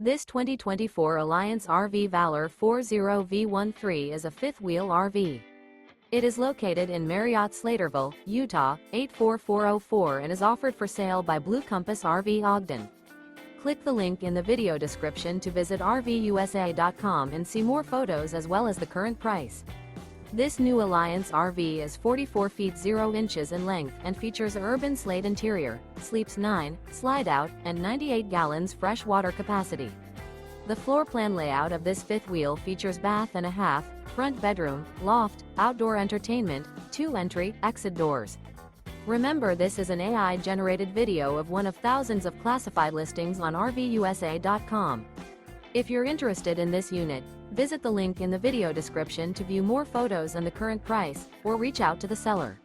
This 2024 Alliance RV Valor 40V13 is a fifth-wheel RV. It is located in Marriott-Slaterville, Utah, 84404 and is offered for sale by Blue Compass RV Ogden. Click the link in the video description to visit RVUSA.com and see more photos as well as the current price. This new Alliance RV is 44 feet 0 inches in length and features an Urban Slate interior, sleeps 9, slide-out, and 98 gallons fresh water capacity. The floor plan layout of this fifth wheel features bath and a half, front bedroom, loft, outdoor entertainment, 2 entry/exit doors. Remember, this is an AI-generated video of one of thousands of classified listings on RVUSA.com. If you're interested in this unit, visit the link in the video description to view more photos and the current price, or reach out to the seller.